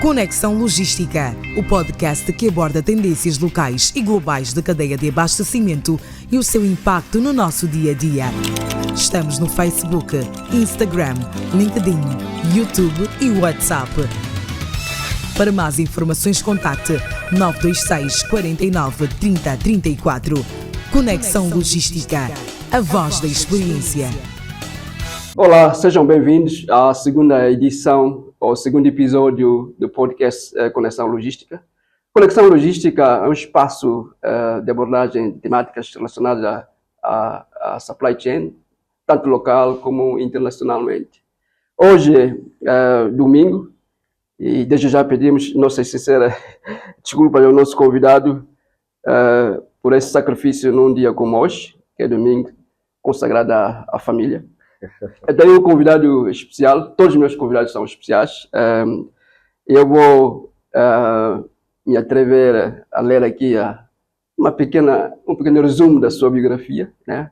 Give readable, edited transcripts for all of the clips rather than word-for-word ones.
Conexão Logística, o podcast que aborda tendências locais e globais da cadeia de abastecimento e o seu impacto no nosso dia-a-dia. Estamos no Facebook, Instagram, LinkedIn, YouTube e WhatsApp. Para mais informações, contacte 926 49 30 34. Conexão Logística, a voz da experiência. Olá, sejam bem-vindos à segunda edição, ou segundo episódio do podcast Conexão Logística. Conexão Logística é um espaço de abordagem de temáticas relacionadas à supply chain, tanto local como internacionalmente. Hoje é domingo, e desde já pedimos nossa sincera desculpa ao nosso convidado por esse sacrifício num dia como hoje, que é domingo, consagrado à família. Eu tenho um convidado especial, todos os meus convidados são especiais. Eu vou me atrever a ler aqui um pequeno resumo da sua biografia, né?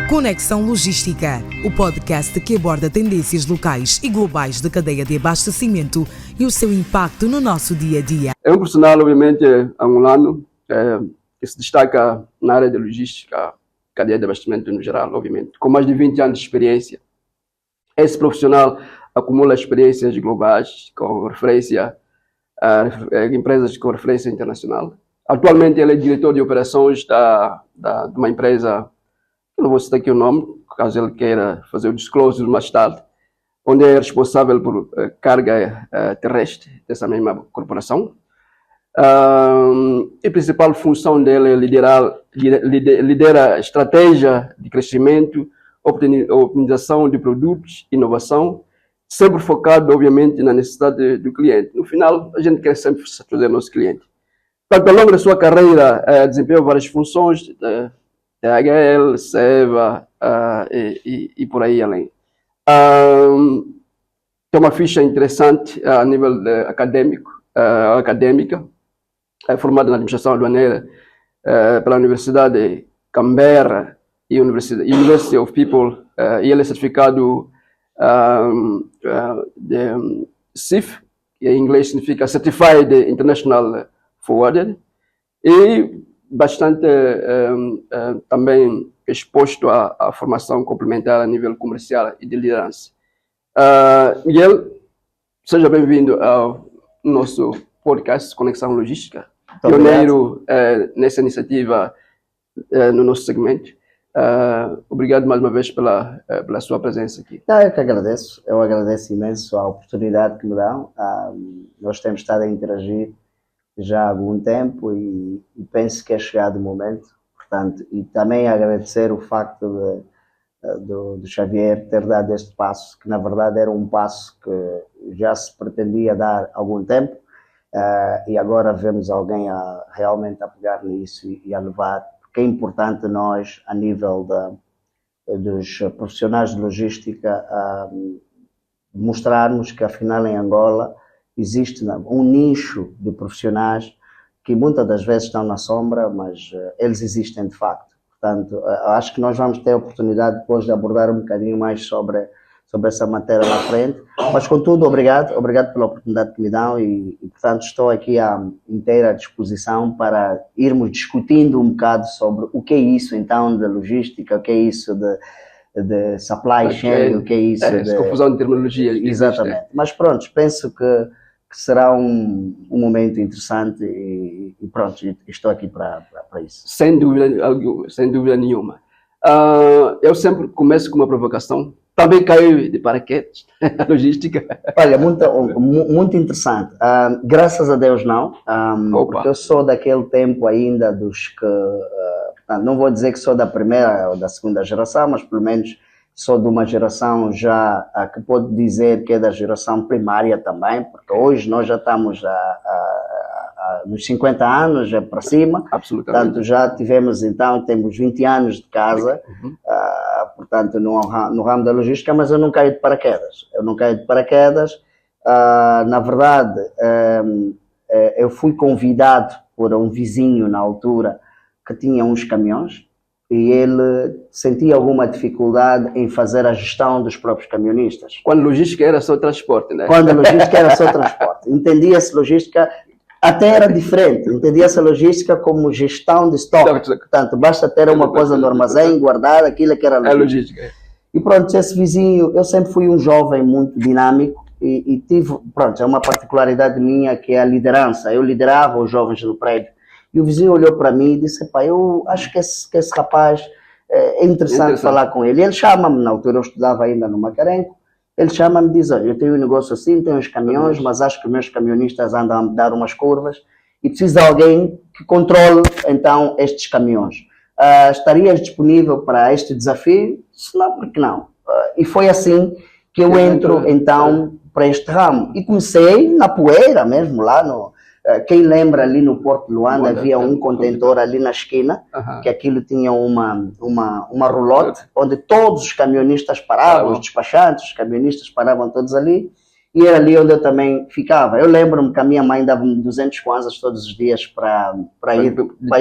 Conexão Logística, o podcast que aborda tendências locais e globais da cadeia de abastecimento e o seu impacto no nosso dia-a-dia. É um profissional, obviamente, angolano, que se destaca na área de logística, cadeia de abastecimento no geral, obviamente, com mais de 20 anos de experiência. Esse profissional acumula experiências globais com referência a empresas com referência internacional. Atualmente ele é diretor de operações de uma empresa, eu não vou citar aqui o nome, caso ele queira fazer o disclosure mais tarde, onde é responsável por carga terrestre dessa mesma corporação. A principal função dele é lidera a estratégia de crescimento, optimização de produtos, inovação, sempre focado, obviamente, na necessidade do cliente. No final, a gente quer sempre satisfazer nosso cliente. Portanto, ao longo da sua carreira, desempenhou várias funções, THL, SEVA e por aí além. Tem uma ficha interessante a nível acadêmica. É formado na administração aduaneira pela Universidade de Canberra e University of People, e ele é certificado de CIF, que em inglês significa Certified International Forwarder, e bastante também exposto à formação complementar a nível comercial e de liderança. Miguel, seja bem-vindo ao nosso podcast Conexão Logística, pioneiro nessa iniciativa no nosso segmento. Obrigado mais uma vez pela sua presença aqui. Eu que agradeço, eu agradeço imenso a oportunidade que me dão. Nós temos estado a interagir já há algum tempo e penso que é chegado o momento, portanto, e também agradecer o facto do Xavier ter dado este passo, que na verdade era um passo que já se pretendia dar há algum tempo. E agora vemos alguém realmente a pegar nisso e a levar, porque é importante nós, a nível dos profissionais de logística, mostrarmos que afinal em Angola existe um nicho de profissionais que muitas das vezes estão na sombra, mas eles existem de facto. Portanto, acho que nós vamos ter a oportunidade depois de abordar um bocadinho mais sobre essa matéria lá frente, mas contudo, obrigado pela oportunidade que me dão e portanto estou aqui à inteira disposição para irmos discutindo um bocado sobre o que é isso então de logística, o que é isso de supply chain, o que é isso de confusão de terminologia. Exatamente, mas pronto, penso que será um momento interessante e pronto, estou aqui para isso. Sem dúvida nenhuma. Eu sempre começo com uma provocação. Também caiu de paraquedas a logística? Olha, muito interessante. Graças a Deus não, porque eu sou daquele tempo ainda dos que, não vou dizer que sou da primeira ou da segunda geração, mas pelo menos sou de uma geração já que pode dizer que é da geração primária também, porque hoje nós já estamos nos 50 anos para cima. Absolutamente. Portanto, já tivemos então, temos 20 anos de casa, portanto, no ramo da logística, mas eu não caio de paraquedas. Na verdade, eu fui convidado por um vizinho na altura que tinha uns caminhões e ele sentia alguma dificuldade em fazer a gestão dos próprios camionistas. Quando logística era só transporte, né? Quando a logística era só transporte. Entendia-se logística, até era diferente, entendia-se a logística como gestão de estoque. Portanto, basta ter uma coisa no armazém, guardar aquilo que era logística. E pronto, esse vizinho, eu sempre fui um jovem muito dinâmico e tive, pronto, é uma particularidade minha que é a liderança. Eu liderava os jovens do prédio. E o vizinho olhou para mim e disse, pá, eu acho que esse rapaz é interessante falar com ele. Ele chama-me, na altura eu estudava ainda no Macarenco, ele chama-me e diz, olha, eu tenho um negócio assim, tenho uns caminhões, mas acho que os meus camionistas andam a dar umas curvas e preciso de alguém que controle, então, estes caminhões. Estarias disponível para este desafio? Se não, por que não? E foi assim que eu entro, então, para este ramo. E comecei na poeira mesmo, lá no... Quem lembra ali no Porto de Luanda, havia um contentor ali na esquina, que aquilo tinha uma roulotte, onde todos os camionistas paravam, os despachantes, os camionistas paravam todos ali, e era ali onde eu também ficava. Eu lembro-me que a minha mãe dava-me 200 kwanzas todos os dias para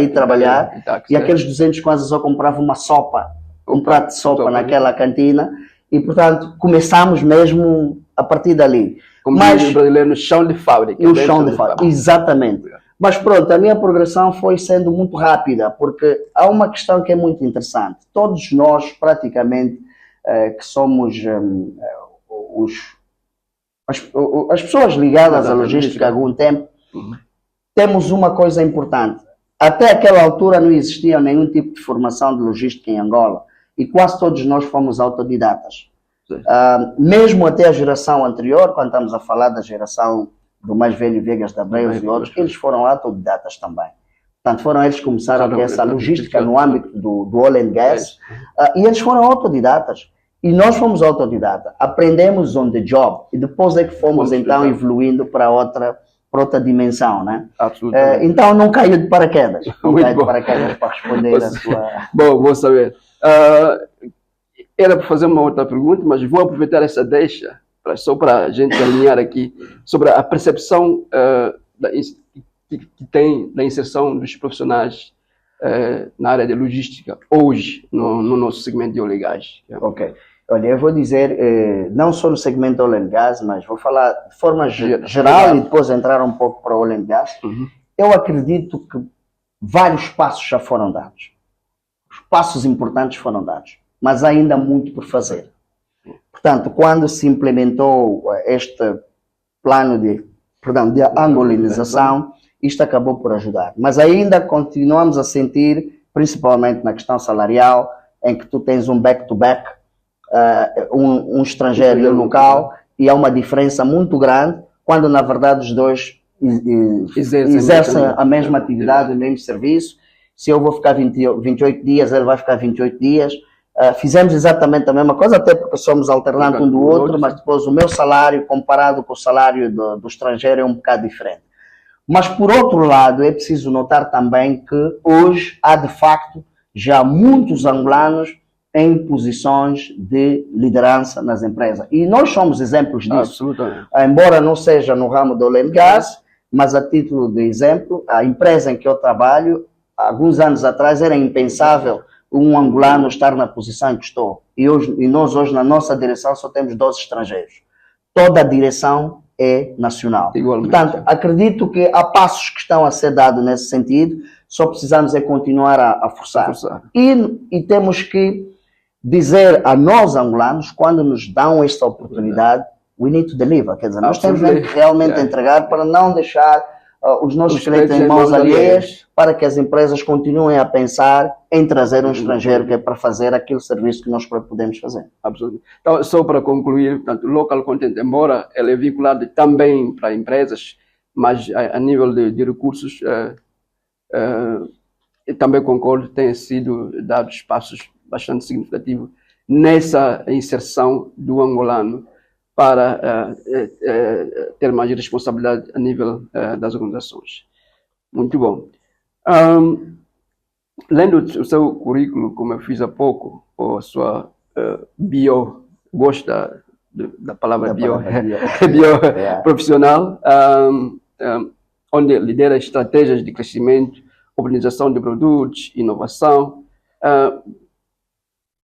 ir trabalhar, e aqueles 200 kwanzas eu comprava uma sopa, um prato de sopa naquela cantina, e portanto começámos mesmo a partir dali. Como diz o brasileiro, no chão de fábrica. No chão de fábrica, exatamente. Mas pronto, a minha progressão foi sendo muito rápida, porque há uma questão que é muito interessante. Todos nós, praticamente, que somos as pessoas ligadas à logística há algum tempo, temos uma coisa importante. Até aquela altura não existia nenhum tipo de formação de logística em Angola, e quase todos nós fomos autodidatas. Mesmo até a geração anterior, quando estamos a falar da geração do mais velho Viegas de Abreu e outros, eles foram autodidatas também. Portanto, foram eles que começaram a ter essa logística no âmbito do oil and gas, e eles foram autodidatas. E nós fomos autodidatas. Aprendemos on the job, e depois é que fomos então evoluindo para outra dimensão, né? Absolutamente. Então não caiu de paraquedas. Não caiu de paraquedas para responder a sua... Bom saber. Era para fazer uma outra pergunta, mas vou aproveitar essa deixa, só para a gente alinhar aqui, sobre a percepção que tem da inserção dos profissionais na área de logística, hoje, no nosso segmento de óleo e gás. Ok. Olha, eu vou dizer, não só no segmento de óleo e gás, mas vou falar de forma geral e depois entrar um pouco para o óleo e gás. Eu acredito que vários passos já foram dados. Os passos importantes foram dados, mas há ainda muito por fazer. Portanto, quando se implementou este plano de angolinização, isto acabou por ajudar. Mas ainda continuamos a sentir, principalmente na questão salarial, em que tu tens um back-to-back, um estrangeiro e um local, e há uma diferença muito grande, quando na verdade os dois exercem a mesma atividade, o mesmo serviço. Se eu vou ficar 28 dias, ele vai ficar 28 dias. Fizemos exatamente a mesma coisa, até porque somos alternantes um do outro, mas depois o meu salário, comparado com o salário do estrangeiro, é um bocado diferente. Mas, por outro lado, é preciso notar também que hoje há, de facto, já muitos angolanos em posições de liderança nas empresas. E nós somos exemplos disso. Absolutamente. Embora não seja no ramo do oil and gas, mas a título de exemplo, a empresa em que eu trabalho, alguns anos atrás, era impensável um angolano estar na posição em que estou. E nós hoje, na nossa direção, só temos 12 estrangeiros. Toda a direção é nacional. Igualmente. Portanto, acredito que há passos que estão a ser dados nesse sentido, só precisamos é continuar a forçar. E temos que dizer a nós, angolanos, quando nos dão esta oportunidade, we need to deliver. Quer dizer, nós temos que realmente entregar para não deixar os nossos clientes em mãos alheias, para que as empresas continuem a pensar em trazer um estrangeiro que é para fazer aquele serviço que nós podemos fazer. Absolutamente. Então, só para concluir, portanto, local content, embora ele é vinculado também para empresas, mas a nível de recursos, também concordo, têm sido dados passos bastante significativos nessa inserção do angolano para ter mais responsabilidade a nível das organizações. Muito bom. Lendo o seu currículo, como eu fiz há pouco, ou a sua bio, gosta da palavra bio profissional, onde lidera estratégias de crescimento, organização de produtos, inovação,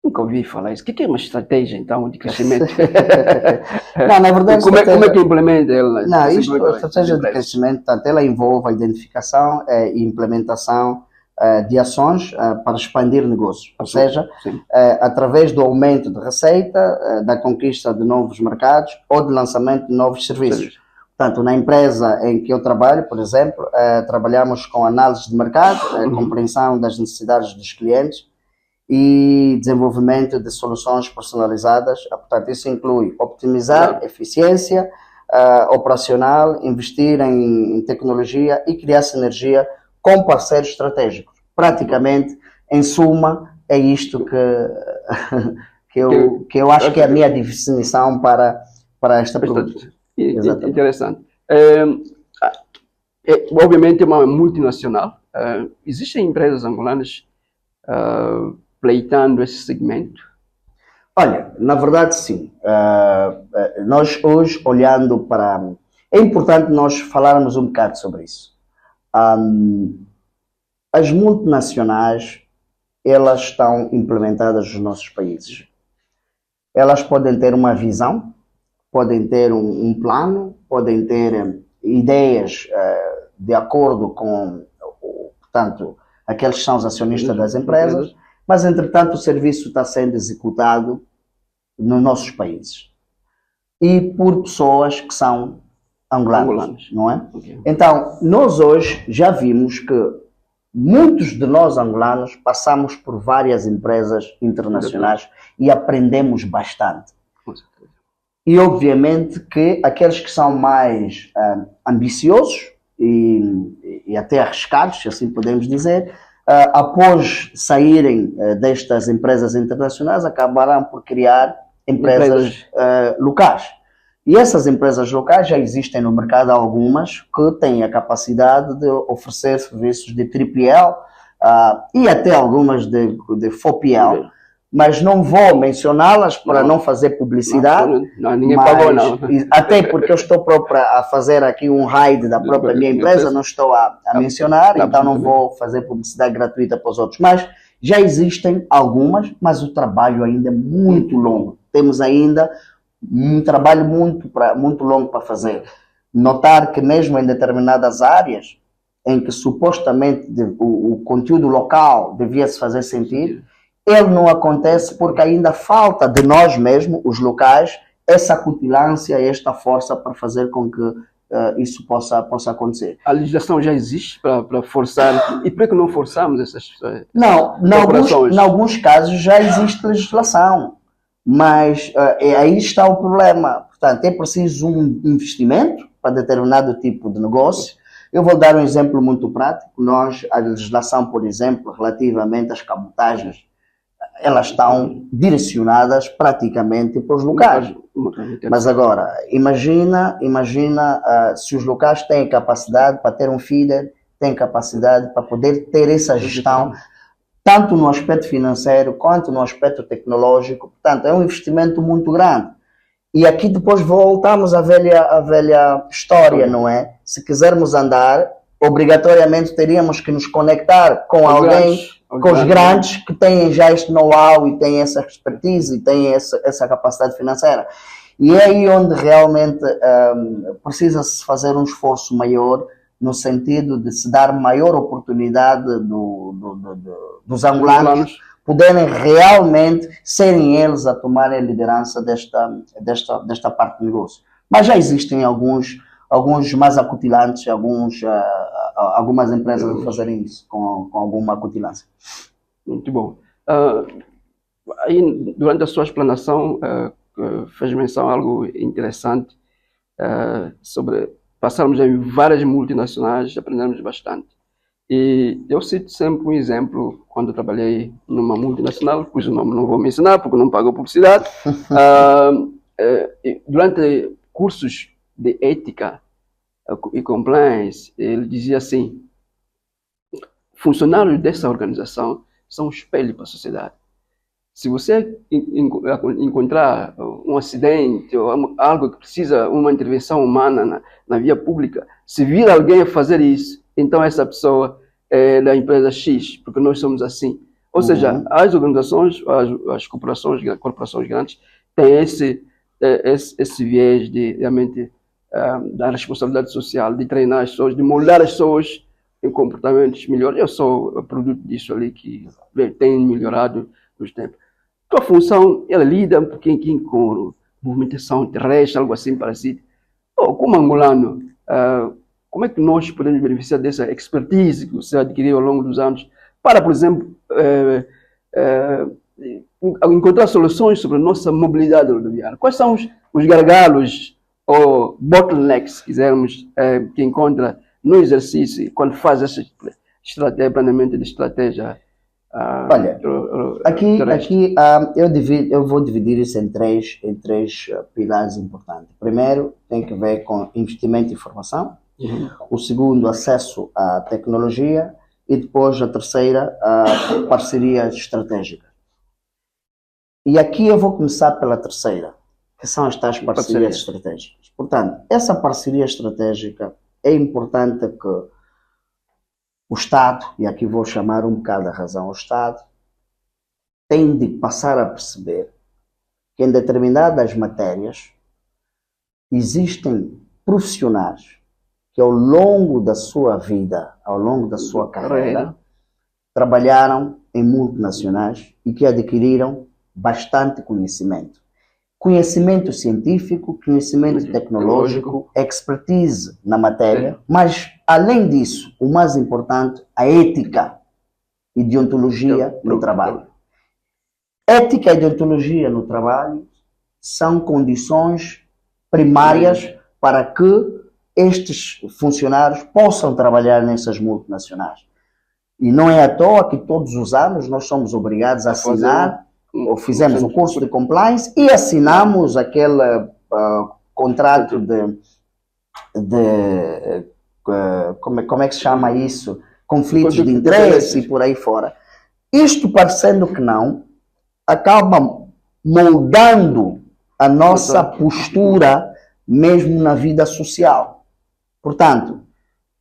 Nunca ouvi falar isso. O que é uma estratégia, então, de crescimento? Não, na verdade, como é que implementa ela? Não, a estratégia de crescimento, portanto, ela envolve a identificação e implementação de ações para expandir negócios, ou seja, através do aumento de receita, da conquista de novos mercados ou de lançamento de novos serviços. Portanto, na empresa em que eu trabalho, por exemplo, trabalhamos com análise de mercado, compreensão das necessidades dos clientes e desenvolvimento de soluções personalizadas. Portanto, isso inclui optimizar eficiência operacional, investir em tecnologia e criar sinergia com parceiros estratégicos. Praticamente, em suma, é isto que eu acho que é a minha definição para esta pergunta. Interessante. Obviamente é uma multinacional. Existem empresas angolanas pleitando esse segmento? Olha, na verdade sim. Nós hoje olhando para... É importante nós falarmos um bocado sobre isso. As multinacionais, elas estão implementadas nos nossos países. Elas podem ter uma visão, podem ter um plano, podem ter ideias de acordo com, portanto, aqueles que são os acionistas das empresas, mas, entretanto, o serviço está sendo executado nos nossos países e por pessoas que são angolanos, não é? Okay. Então, nós hoje já vimos que muitos de nós angolanos passamos por várias empresas internacionais e aprendemos bastante. E, obviamente, que aqueles que são mais ambiciosos e até arriscados, se assim podemos dizer, após saírem destas empresas internacionais, acabarão por criar empresas locais. E essas empresas locais já existem no mercado algumas que têm a capacidade de oferecer serviços de 3PL e até algumas de FOPL. Mas não vou mencioná-las para não fazer publicidade. Não, ninguém pagou, não. Até porque eu estou a fazer aqui um raid da própria minha empresa, não estou a mencionar, então não vou fazer publicidade gratuita para os outros. Mas já existem algumas, mas o trabalho ainda é muito longo. Temos ainda um trabalho muito longo para fazer. Notar que mesmo em determinadas áreas em que supostamente o conteúdo local devia se fazer sentido, ele não acontece porque ainda falta de nós mesmos, os locais, essa acutilância, esta força para fazer com que isso possa acontecer. A legislação já existe para forçar, e por que não forçamos essas Não, em alguns casos já existe legislação, mas aí está o problema. Portanto, é preciso um investimento para determinado tipo de negócio. Eu vou dar um exemplo muito prático. A legislação, por exemplo, relativamente às cabotagens, elas estão direcionadas praticamente para os locais. Mas agora, imagina se os locais têm capacidade para ter um feeder, têm capacidade para poder ter essa gestão, tanto no aspecto financeiro quanto no aspecto tecnológico. Portanto, é um investimento muito grande. E aqui depois voltamos à velha história, não é? Se quisermos andar, obrigatoriamente teríamos que nos conectar com alguém, com os grandes que têm já este know-how e têm essa expertise e têm essa capacidade financeira. E é aí onde realmente precisa-se fazer um esforço maior no sentido de se dar maior oportunidade dos angolanos poderem realmente serem eles a tomarem a liderança desta parte do negócio. Mas já existem alguns mais acutilantes, algumas empresas a fazerem isso com alguma acutilância. Muito bom. Aí, durante a sua explanação, fez menção a algo interessante sobre passarmos em várias multinacionais, aprendemos bastante. E eu cito sempre um exemplo, quando eu trabalhei numa multinacional, cujo nome não vou mencionar porque não pago publicidade, durante cursos de ética e compliance, ele dizia assim: funcionários dessa organização são um espelho para a sociedade. Se você encontrar um acidente ou algo que precisa uma intervenção humana na via pública, se vir alguém a fazer isso, então essa pessoa é da empresa X, porque nós somos assim. Ou seja, as organizações, as corporações grandes têm esse viés de realmente dar responsabilidade social, de treinar as pessoas, de moldar as pessoas em comportamentos melhores. Eu sou produto disso ali que tem melhorado nos tempos. Tua função, ela lida um pouquinho com movimentação terrestre, algo assim parecido. Como angolano, como é que nós podemos beneficiar dessa expertise que você adquiriu ao longo dos anos para, por exemplo, encontrar soluções sobre a nossa mobilidade rodoviária? Quais são os gargalos ou bottlenecks, se quisermos, que encontra no exercício quando faz esse planeamento de estratégia? Olha, aqui eu vou dividir isso em três pilares importantes. Primeiro, tem que ver com investimento em formação. O segundo, acesso à tecnologia. E depois, a terceira, a parceria estratégica. E aqui eu vou começar pela terceira, que são as tais parcerias estratégicas. Portanto, essa parceria estratégica é importante que o Estado, e aqui vou chamar um bocado a razão ao Estado, tem de passar a perceber que em determinadas matérias existem profissionais que ao longo da sua vida, ao longo da sua carreira, trabalharam em multinacionais e que adquiriram bastante conhecimento. Conhecimento científico, conhecimento tecnológico, expertise na matéria, mas, além disso, o mais importante, a ética e deontologia no trabalho. Ética e deontologia no trabalho são condições primárias para que estes funcionários possam trabalhar nessas multinacionais. E não é à toa que todos os anos nós somos obrigados a assinar, ou fizemos o curso de compliance e assinamos aquele contrato como é que se chama isso? Conflitos de interesse e por aí fora. Isto, parecendo que não, acaba moldando a nossa postura mesmo na vida social. Portanto,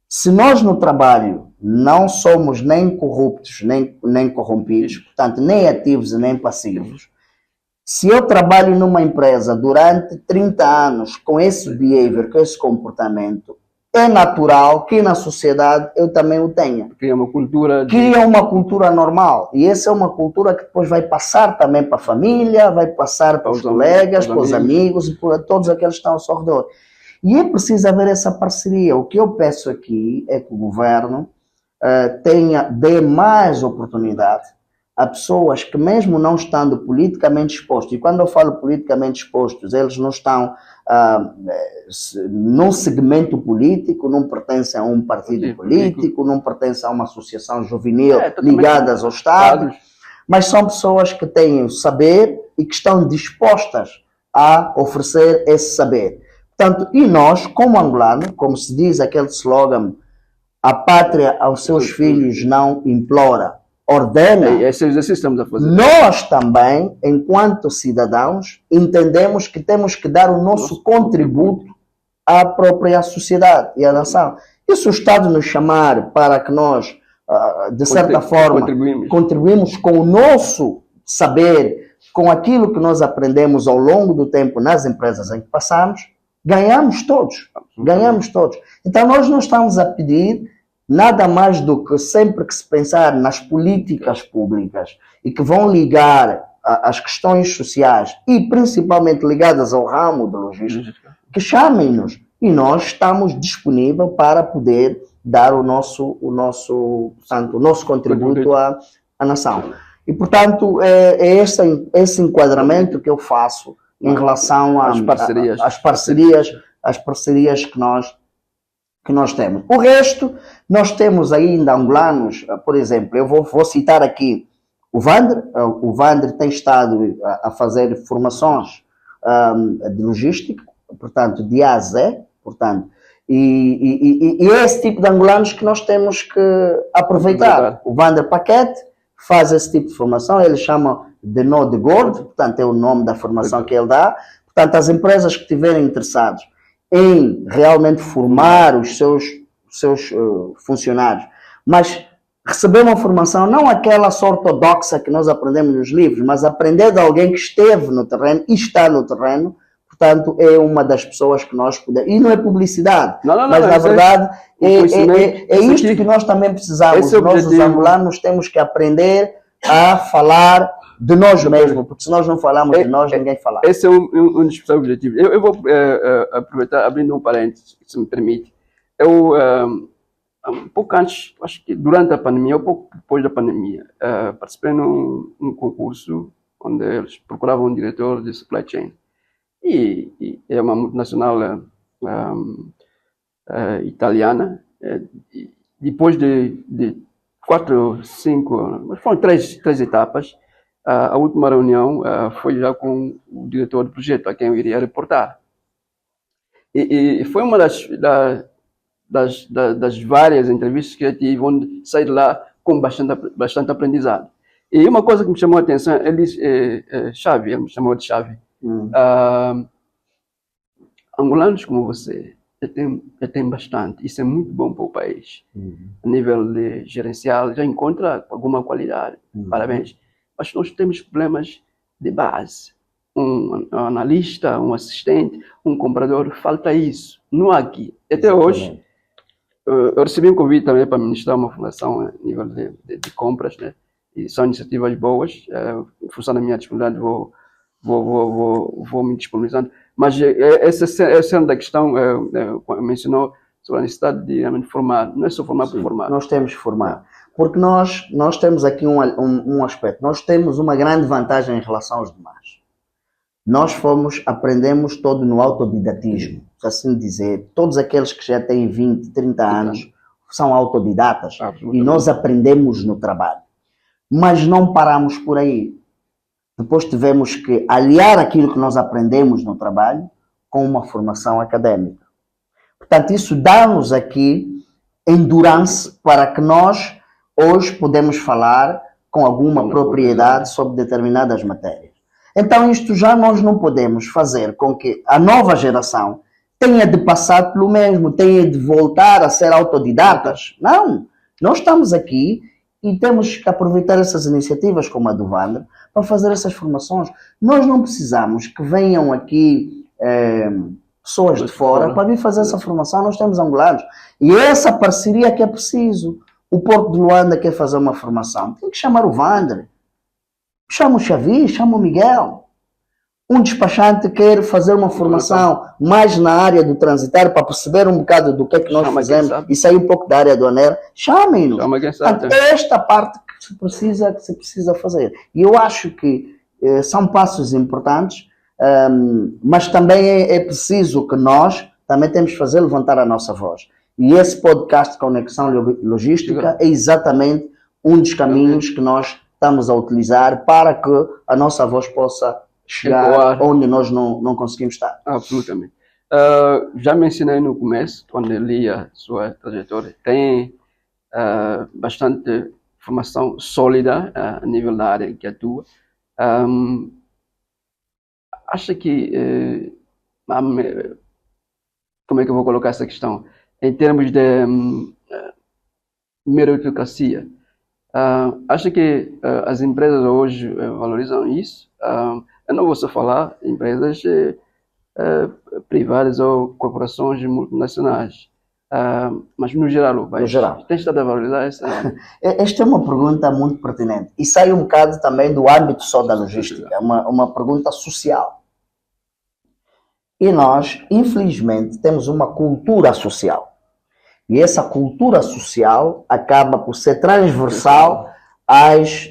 se nós no trabalho não somos nem corruptos, nem corrompidos, portanto, nem ativos e nem passivos, se eu trabalho numa empresa durante 30 anos com esse behavior, com esse comportamento, é natural que na sociedade eu também o tenha. Cria uma cultura. Cria uma cultura normal. E essa é uma cultura que depois vai passar também para a família, vai passar para os colegas, para os amigos e para todos aqueles que estão ao seu redor. E é preciso haver essa parceria. O que eu peço aqui é que o governo dê mais oportunidade a pessoas que, mesmo não estando politicamente expostos, e quando eu falo politicamente expostos, eles não estão num segmento político, não pertencem a um partido político, não pertencem a uma associação juvenil ligadas ao Estado, mas são pessoas que têm o saber e que estão dispostas a oferecer esse saber. Portanto, e nós, como angolano, como se diz aquele slogan, a pátria aos seus filhos não implora, ordena. Esse exercício estamos a fazer. Nós também, enquanto cidadãos, entendemos que temos que dar o nosso contributo à própria sociedade e à nação. E se o Estado nos chamar para que nós, de certa forma, contribuímos com o nosso saber, com aquilo que nós aprendemos ao longo do tempo nas empresas em que passamos, ganhamos todos. Ganhamos todos. Então nós não estamos a pedir nada mais do que sempre que se pensar nas políticas públicas e que vão ligar as questões sociais e principalmente ligadas ao ramo da logística, que chamem-nos e nós estamos disponíveis para poder dar o nosso contributo à nação. E, portanto, é esse enquadramento que eu faço em relação às parcerias que nós temos. O resto, nós temos ainda angolanos, por exemplo, eu vou citar aqui o Wander. O Wander tem estado a fazer formações de logística, portanto, de A a Z, portanto, e é esse tipo de angolanos que nós temos que aproveitar. O Wander Paquete faz esse tipo de formação, ele chama de Nó de Gordo, portanto, é o nome da formação que ele dá. Portanto, as empresas que estiverem interessadas em realmente formar os seus funcionários, mas receber uma formação, não aquela só ortodoxa que nós aprendemos nos livros, mas aprender de alguém que esteve no terreno e está no terreno, portanto, é uma das pessoas que nós podemos... E não é publicidade, mas na verdade é isto que nós também precisamos. Nós, os angolanos, temos que aprender a falar de nós mesmos, porque se nós não falamos de nós, ninguém fala. Esse é um dos objetivos. Eu vou aproveitar, abrindo um parênteses, se me permite. Um pouco antes, acho que durante a pandemia, ou pouco depois da pandemia, participei num concurso onde eles procuravam um diretor de supply chain. E é uma multinacional italiana. Depois de 4, 5, mas foram três etapas. A última reunião foi já com o diretor do projeto, a quem eu iria reportar. E foi uma das várias entrevistas que eu tive, onde saí de lá com bastante aprendizado. E uma coisa que me chamou a atenção, ele disse, Xavi, ele me chamou de Xavi. Angolanos como você, eu tenho bastante, isso é muito bom para o país. A nível de gerencial, já encontra alguma qualidade, parabéns. Mas nós temos problemas de base. Um analista, um assistente, um comprador, falta isso. Não há aqui. Até hoje, eu recebi um convite também para ministrar uma fundação a nível de compras, né? E são iniciativas boas. Em função da minha disponibilidade, vou me disponibilizando. Mas essa da questão, mencionou sobre a necessidade de realmente formar. Não é só formar por formar. Nós temos que formar. Porque nós temos aqui um aspecto. Nós temos uma grande vantagem em relação aos demais. Nós aprendemos todo no autodidatismo, por assim dizer. Todos aqueles que já têm 20, 30 anos são autodidatas. E nós aprendemos no trabalho. Mas não paramos por aí. Depois tivemos que aliar aquilo que nós aprendemos no trabalho com uma formação académica. Portanto, isso dá-nos aqui endurance para que nós hoje podemos falar com alguma propriedade sobre determinadas matérias. Então, isto já nós não podemos fazer com que a nova geração tenha de passar pelo mesmo, tenha de voltar a ser autodidatas. Não. Nós estamos aqui e temos que aproveitar essas iniciativas como a do Wander para fazer essas formações. Nós não precisamos que venham aqui pessoas de fora para vir fazer essa formação. Nós temos angolanos. E essa parceria que é preciso. O Porto de Luanda quer fazer uma formação. Tem que chamar o Wander. Chama o Xavi, chama o Miguel. Um despachante quer fazer uma formação mais na área do transitar para perceber um bocado do que é que nós fazemos e sair um pouco da área aduaneira. Chamem-nos. É esta parte que se precisa fazer. E eu acho que são passos importantes, mas também é preciso que nós também temos que fazer levantar a nossa voz. E esse podcast de Conexão Logística é exatamente um dos caminhos que nós estamos a utilizar para que a nossa voz possa chegar onde nós não conseguimos estar. Absolutamente. Já mencionei no começo, quando li a sua trajetória, tem bastante formação sólida a nível da área que atua. Acha que... como é que eu vou colocar essa questão? Em termos de meritocracia, acha que as empresas hoje valorizam isso? Eu não vou só falar em empresas privadas ou corporações multinacionais, mas no geral o país. Tem estado a valorizar essa? Esta é uma pergunta muito pertinente e sai um bocado também do âmbito só da logística, é uma pergunta social. E nós, infelizmente, temos uma cultura social. E essa cultura social acaba por ser transversal às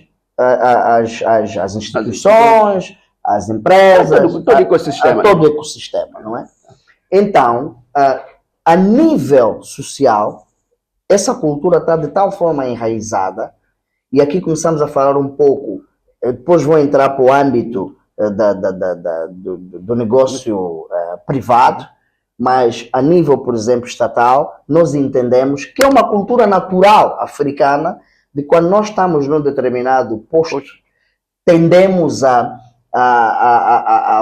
instituições, às empresas, todo ecossistema, todo o ecossistema, não é? Então, a nível social, essa cultura está de tal forma enraizada, e aqui começamos a falar um pouco, depois vou entrar para o âmbito do negócio privado, mas a nível, por exemplo, estatal, nós entendemos que é uma cultura natural africana de quando nós estamos num determinado posto, tendemos a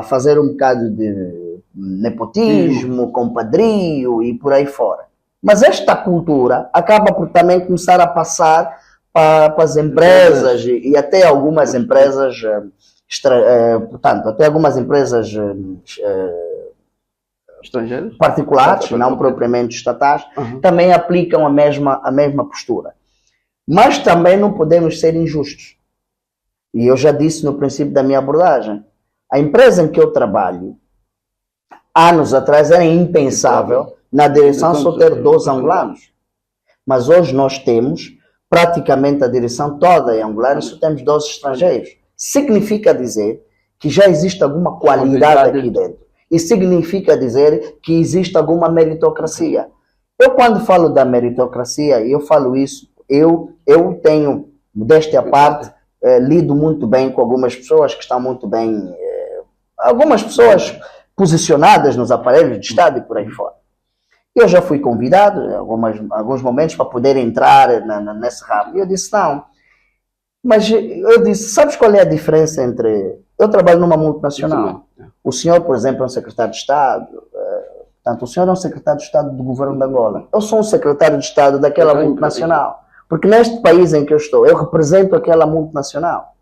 fazer um bocado de nepotismo, compadrio e por aí fora. Mas esta cultura acaba por também começar a passar para as empresas e até algumas empresas, portanto, até algumas empresas Estrangeiros? particulares, não propriamente estatais, também aplicam a mesma postura. Mas também não podemos ser injustos. E eu já disse no princípio da minha abordagem, a empresa em que eu trabalho, anos atrás era impensável na direção só ter 12 angolanos. Mas hoje nós temos praticamente a direção toda em angolanos, só temos 12 estrangeiros. Significa dizer que já existe alguma qualidade aqui dentro. E significa dizer que existe alguma meritocracia. Eu, quando falo da meritocracia, eu falo isso, eu tenho, modéstia à parte, lido muito bem com algumas pessoas que estão muito bem, algumas pessoas posicionadas nos aparelhos de Estado e por aí fora. Eu já fui convidado em alguns momentos para poder entrar nesse ramo. E eu disse, não. Mas eu disse, sabes qual é a diferença entre... Eu trabalho numa multinacional. O senhor, por exemplo, é um secretário de Estado. Portanto, o senhor é um secretário de Estado do governo de Angola. Eu sou um secretário de Estado daquela multinacional. Porque neste país em que eu estou, eu represento aquela multinacional.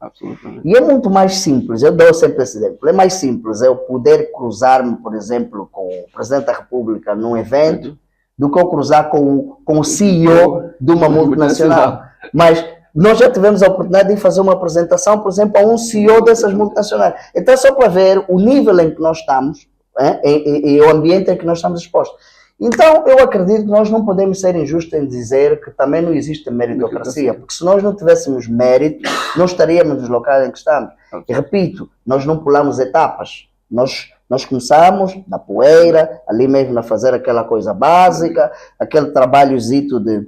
E é muito mais simples, eu dou sempre esse exemplo, é mais simples eu poder cruzar-me, por exemplo, com o Presidente da República num evento, do que eu cruzar com o CEO de uma multinacional. Mas nós já tivemos a oportunidade de fazer uma apresentação, por exemplo, a um CEO dessas multinacionais. Então, só para ver o nível em que nós estamos, e o ambiente em que nós estamos expostos. Então, eu acredito que nós não podemos ser injustos em dizer que também não existe meritocracia, porque se nós não tivéssemos mérito, não estaríamos nos locais em que estamos. E repito, nós não pulamos etapas. Nós começamos na poeira, ali mesmo a fazer aquela coisa básica, aquele trabalhozito de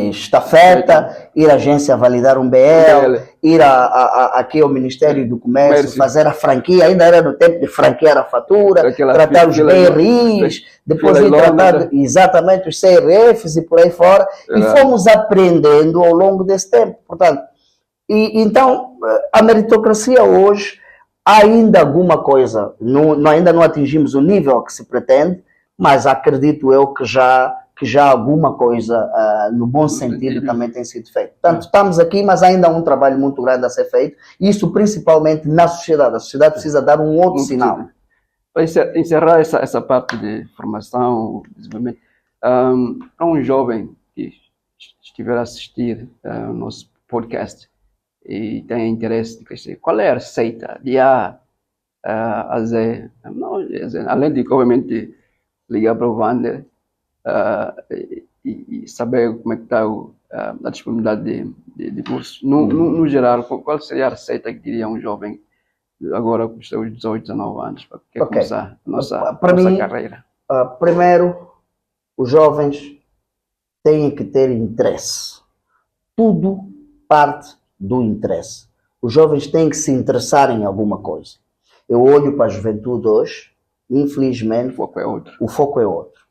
estafeta, ir à agência validar um BL, ir aqui ao Ministério do Comércio, fazer a franquia, ainda era no tempo de franquear a fatura, tratar os BRIs, depois ir tratar exatamente os CRFs e por aí fora, e fomos aprendendo ao longo desse tempo. Portanto, então, a meritocracia hoje, ainda alguma coisa, ainda não atingimos o nível que se pretende, mas acredito eu que já alguma coisa, no bom sentido, também tem sido feito. Portanto, estamos aqui, mas ainda há um trabalho muito grande a ser feito, e isso principalmente na sociedade. A sociedade precisa dar um outro sinal. Para encerrar essa parte de formação, desenvolvimento, para um jovem que estiver a assistir ao nosso podcast e tem interesse de crescer, qual é a receita de A a Z? Além de, obviamente, ligar para o Wander, e saber como é que está a disponibilidade de cursos. No geral, qual seria a receita que diria um jovem agora com os seus 18, 19 anos para começar a nossa carreira? Primeiro, os jovens têm que ter interesse. Tudo parte do interesse. Os jovens têm que se interessar em alguma coisa. Eu olho para a juventude hoje, infelizmente, o foco é outro.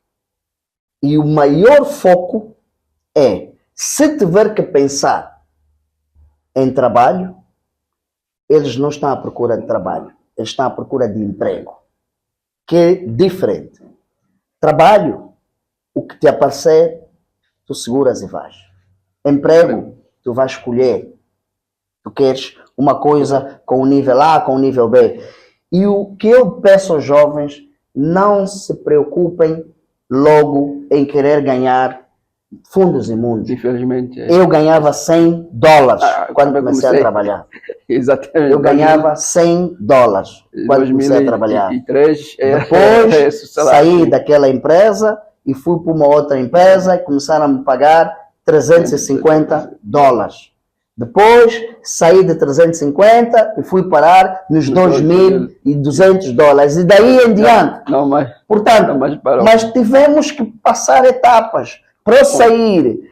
E o maior foco é, se tiver que pensar em trabalho, eles não estão à procura de trabalho, eles estão à procura de emprego, que é diferente. Trabalho, o que te aparecer, tu seguras e vais. Emprego, tu vais escolher. Tu queres uma coisa com o nível A, com o nível B. E o que eu peço aos jovens, não se preocupem logo em querer ganhar fundos imundos. Infelizmente. Eu ganhava $100 quando comecei a trabalhar. Exatamente. Eu ganhava $100 quando comecei a trabalhar. 2003, depois saí daquela empresa e fui para uma outra empresa e começaram a me pagar $350. Depois saí de 350 e fui parar nos $2.200. E daí em diante. Portanto, mas tivemos que passar etapas. Para eu sair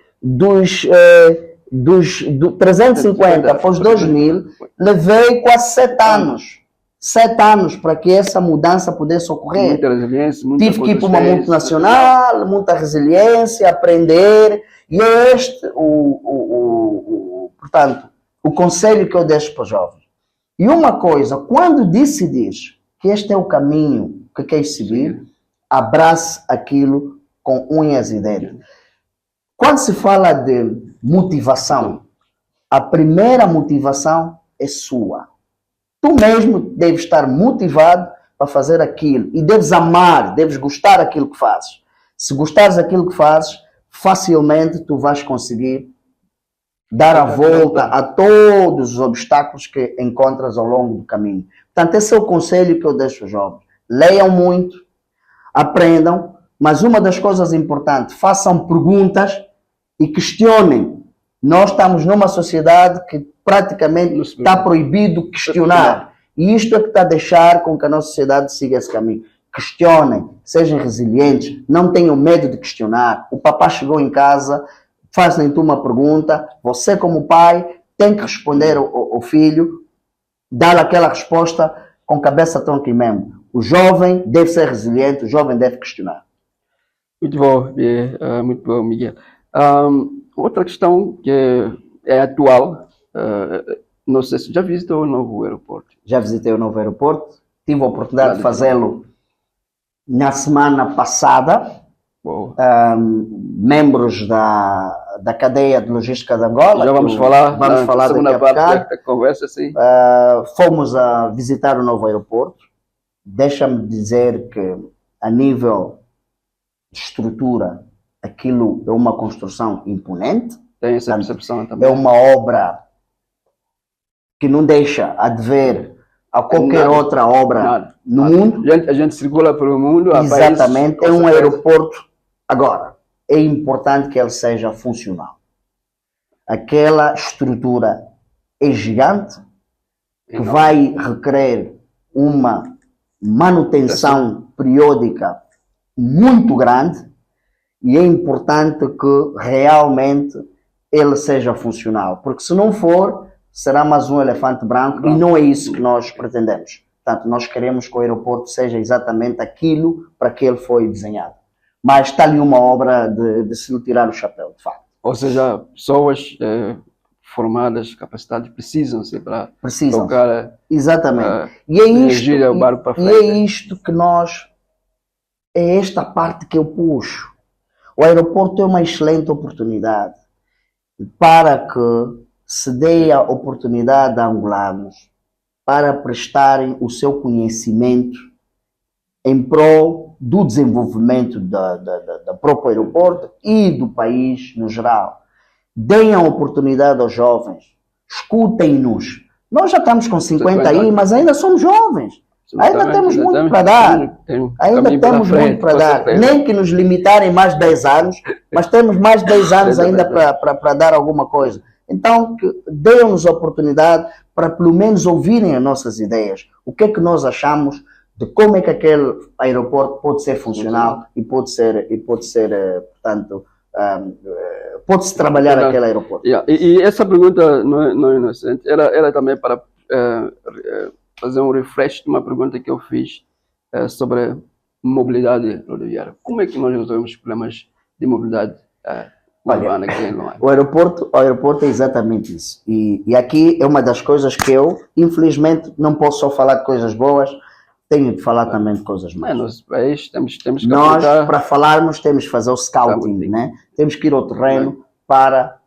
do 350 para os 2.000, levei quase 7 anos. 7 anos para que essa mudança pudesse ocorrer. Muita resiliência, tive que ir para uma multinacional, muita resiliência, aprender. E é este portanto, o conselho que eu deixo para os jovens. E uma coisa, quando decidires que este é o caminho que queres seguir, abrace aquilo com unhas e dentes. Quando se fala de motivação. A primeira motivação é sua. Tu mesmo deves estar motivado para fazer aquilo e deves amar, deves gostar daquilo que fazes. Se gostares daquilo que fazes, facilmente tu vais conseguir dar a volta a todos os obstáculos que encontras ao longo do caminho. Portanto, esse é o conselho que eu deixo aos jovens. Leiam muito, aprendam, mas uma das coisas importantes, façam perguntas e questionem. Nós estamos numa sociedade que praticamente está proibido questionar. E isto é que está a deixar com que a nossa sociedade siga esse caminho. Questionem, sejam resilientes, não tenham medo de questionar. O papá chegou em casa, fazem-te uma pergunta, você como pai tem que responder ao filho, dar aquela resposta com cabeça, tronco e membro. O jovem deve ser resiliente, o jovem deve questionar. Muito bom, Miguel. Outra questão que é atual, não sei se já visitou o novo aeroporto. Já visitei o novo aeroporto, tive a oportunidade de fazê-lo na semana passada. Membros da cadeia de logística de Angola. Já vamos falar na segunda parte da conversa, sim. Fomos a visitar o novo aeroporto. Deixa-me dizer que, a nível de estrutura, aquilo é uma construção imponente. Tem essa percepção também. É uma obra que não deixa a dever a qualquer outra obra no mundo. A gente circula pelo mundo. Exatamente. É um aeroporto. Agora, é importante que ele seja funcional. Aquela estrutura é gigante, que vai requerer uma manutenção periódica muito grande, e é importante que realmente ele seja funcional, porque se não for, será mais um elefante branco, e não é isso que nós pretendemos. Portanto, nós queremos que o aeroporto seja exatamente aquilo para que ele foi desenhado. Mas está ali uma obra de se lhe tirar o chapéu, de facto. Ou seja, pessoas formadas, capacitadas, precisam-se para tocar. Exatamente. E é o barco para frente. E é isto que é esta parte que eu puxo. O aeroporto é uma excelente oportunidade para que se dê a oportunidade a angolanos para prestarem o seu conhecimento em prol do desenvolvimento da próprio aeroporto e do país no geral. Deem a oportunidade aos jovens, escutem-nos. Nós já estamos com 50 aí, mas ainda somos jovens. Ainda temos muito para dar. Ainda temos muito para dar. Nem que nos limitarem mais 10 anos, mas temos mais 10 anos ainda para dar alguma coisa. Então, deem-nos a oportunidade para pelo menos ouvirem as nossas ideias. O que é que nós achamos de como é que aquele aeroporto pode ser funcional e pode ser portanto, pode-se trabalhar aquele aeroporto. E essa pergunta não é inocente. Era também para fazer um refresh de uma pergunta que eu fiz sobre mobilidade rodoviária. Como é que nós resolvemos problemas de mobilidade urbana aqui em Luanda? O aeroporto é exatamente isso. E aqui é uma das coisas que eu, infelizmente, não posso só falar de coisas boas, tenho de falar também de coisas más. Nosso país temos que nós, para falarmos, temos que fazer o scouting, né? Temos que ir ao terreno para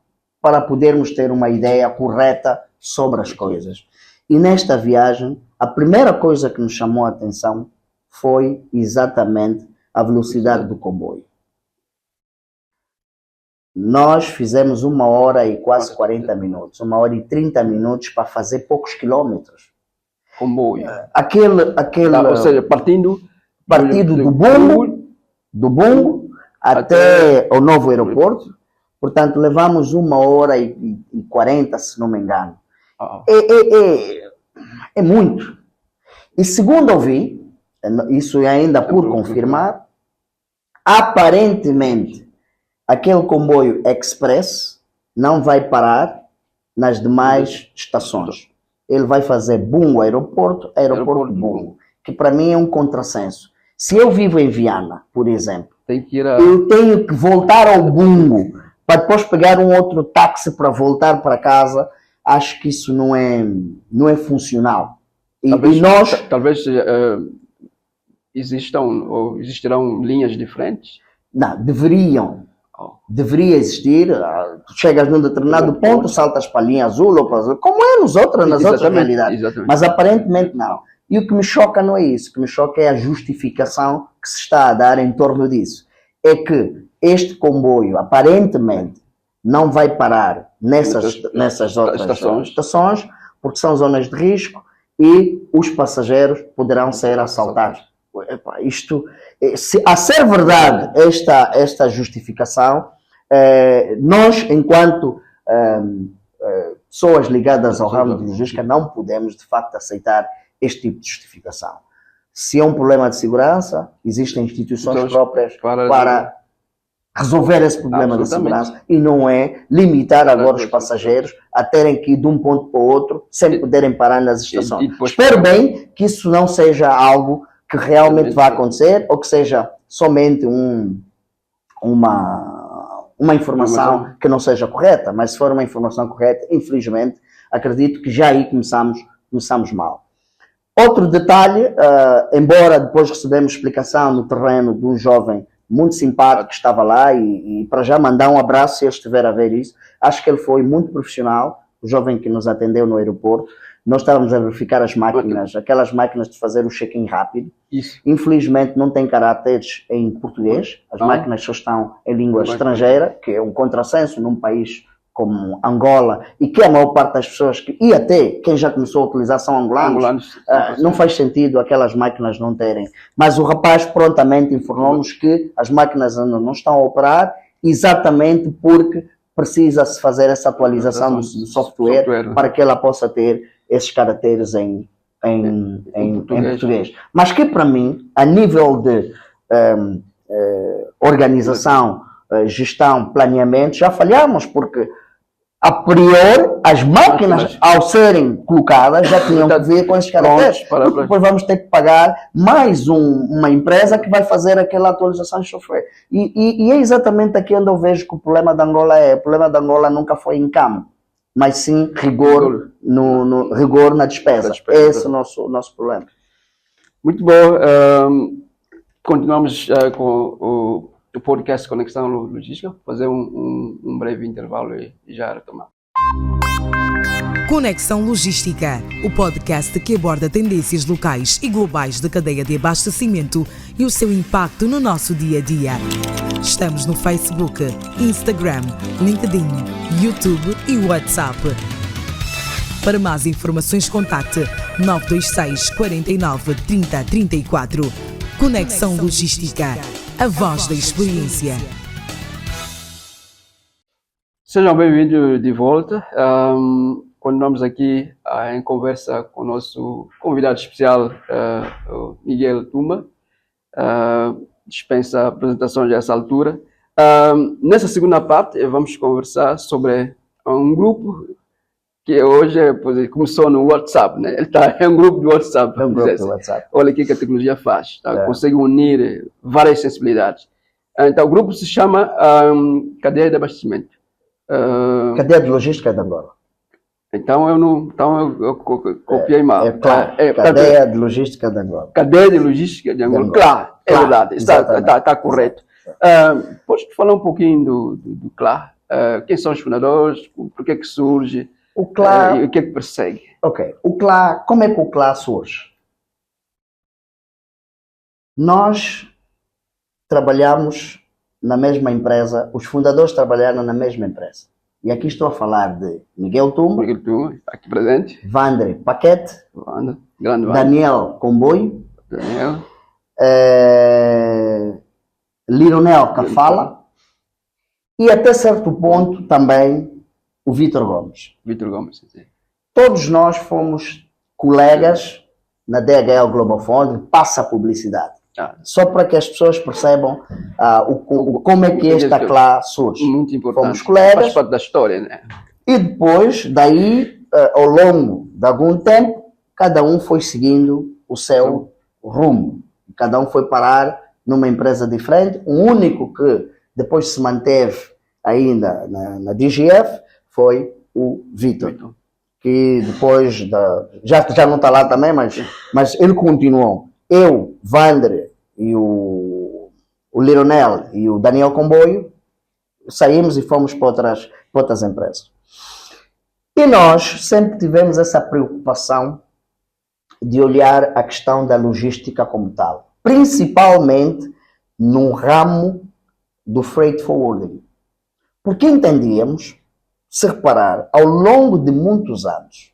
podermos ter uma ideia correta sobre as coisas. E nesta viagem, a primeira coisa que nos chamou a atenção foi exatamente a velocidade do comboio. Nós fizemos 1 hora e quase 40 minutos, 1 hora e 30 minutos para fazer poucos quilómetros. Comboio. Ou seja, partindo do Bungo até o novo aeroporto. Portanto, levamos 1 hora e 40, se não me engano. É muito. E segundo ouvi, isso é ainda por confirmar, aparentemente aquele comboio express não vai parar nas demais estações. Ele vai fazer Bungo aeroporto Bungo, que para mim é um contrassenso. Se eu vivo em Viana, por exemplo, eu tenho que voltar ao Bungo para depois pegar um outro táxi para voltar para casa. Acho que isso não é funcional. Talvez existirão linhas diferentes? Não, deveriam. Deveria existir, tu chegas num determinado ponto, saltas para a linha azul ou para azul, como é nas outras realidades. Exatamente. Mas aparentemente não. E o que me choca não é isso, o que me choca é a justificação que se está a dar em torno disso. É que este comboio, aparentemente, não vai parar nessas outras estações, porque são zonas de risco e os passageiros poderão ser assaltados. A ser verdade esta justificação, nós, enquanto pessoas ligadas ao ramo de logística, não podemos, de facto, aceitar este tipo de justificação. Se é um problema de segurança, existem instituições próprias para resolver esse problema de segurança e não é limitar agora os passageiros a terem que ir de um ponto para o outro sem poderem parar nas estações. Espero bem que isso não seja algo que realmente vai acontecer ou que seja somente uma informação que não seja correta, mas se for uma informação correta, infelizmente, acredito que já aí começamos mal. Outro detalhe, embora depois recebemos explicação no terreno de um jovem muito simpático que estava lá e para já mandar um abraço se ele estiver a ver isso, acho que ele foi muito profissional, o jovem que nos atendeu no aeroporto. Nós estávamos a verificar as máquinas, aquelas máquinas de fazer o check-in rápido. Isso. Infelizmente não tem caracteres em português, as máquinas só estão em língua estrangeira, que é um contrassenso num país como Angola, e que a maior parte das pessoas, e até quem já começou a utilizar são angolanos, não faz sentido aquelas máquinas não terem. Mas o rapaz prontamente informou-nos que as máquinas ainda não estão a operar, exatamente porque precisa-se fazer essa atualização do software para que ela possa ter esses caracteres em português. Mas que para mim, a nível de organização, gestão, planeamento, já falhamos, porque a priori as máquinas ao serem colocadas já tinham que ver com esses caracteres. Depois vamos ter que pagar mais uma empresa que vai fazer aquela atualização de software. E é exatamente aqui onde eu vejo que o problema da Angola o problema da Angola nunca foi em campo, mas sim rigor na despesa. Esse é o nosso problema. Muito bom. Continuamos com o podcast Conexão Logística. Fazer um breve intervalo e já retomar. Conexão Logística, o podcast que aborda tendências locais e globais da cadeia de abastecimento e o seu impacto no nosso dia a dia. Estamos no Facebook, Instagram, LinkedIn, YouTube e WhatsApp. Para mais informações, contacte 926 49 30 34. Conexão Logística, a voz da experiência. Sejam bem-vindos de volta. Continuamos aqui em conversa com o nosso convidado especial, o Miguel Tumba. Dispensa apresentações a essa altura. Nessa segunda parte, vamos conversar sobre um grupo que hoje começou no WhatsApp, né? Ele é um grupo do WhatsApp. Olha o que a tecnologia faz. Consegue unir várias sensibilidades. Então, o grupo se chama Cadeia de Abastecimento. Cadeia de Logística de Angola. Então eu copiei mal. Cadeia de Logística de Angola. Cadeia de Logística de Angola. Claro, é verdade. Está correto. Podes falar um pouquinho do CLA? Quem são os fundadores? Por que surge? O CLA... E o que é que persegue? Ok. O CLA, como é que o CLA surge? Nós trabalhamos na mesma empresa, os fundadores trabalharam na mesma empresa. E aqui estou a falar de Miguel Tumba, aqui presente, Vandre Paquete, Daniel Comboio, Lironel Cafala e até certo ponto também o Vítor Gomes. Sim. Todos nós fomos colegas na DHL Global Fund, passa a publicidade. Só para que as pessoas percebam como é que esta CLA surge. Muito importante. Fomos colegas. Faz parte da história, né? E depois, daí, ao longo de algum tempo, cada um foi seguindo o seu rumo. Cada um foi parar numa empresa diferente. O único que depois se manteve ainda na DGF foi o Vítor. Que depois, já não está lá também, mas ele continuou. Eu, Vandre e o Lironel e o Daniel Comboio saímos e fomos para outras empresas. E nós sempre tivemos essa preocupação de olhar a questão da logística como tal, principalmente no ramo do freight forwarding. Porque entendíamos, se reparar, ao longo de muitos anos,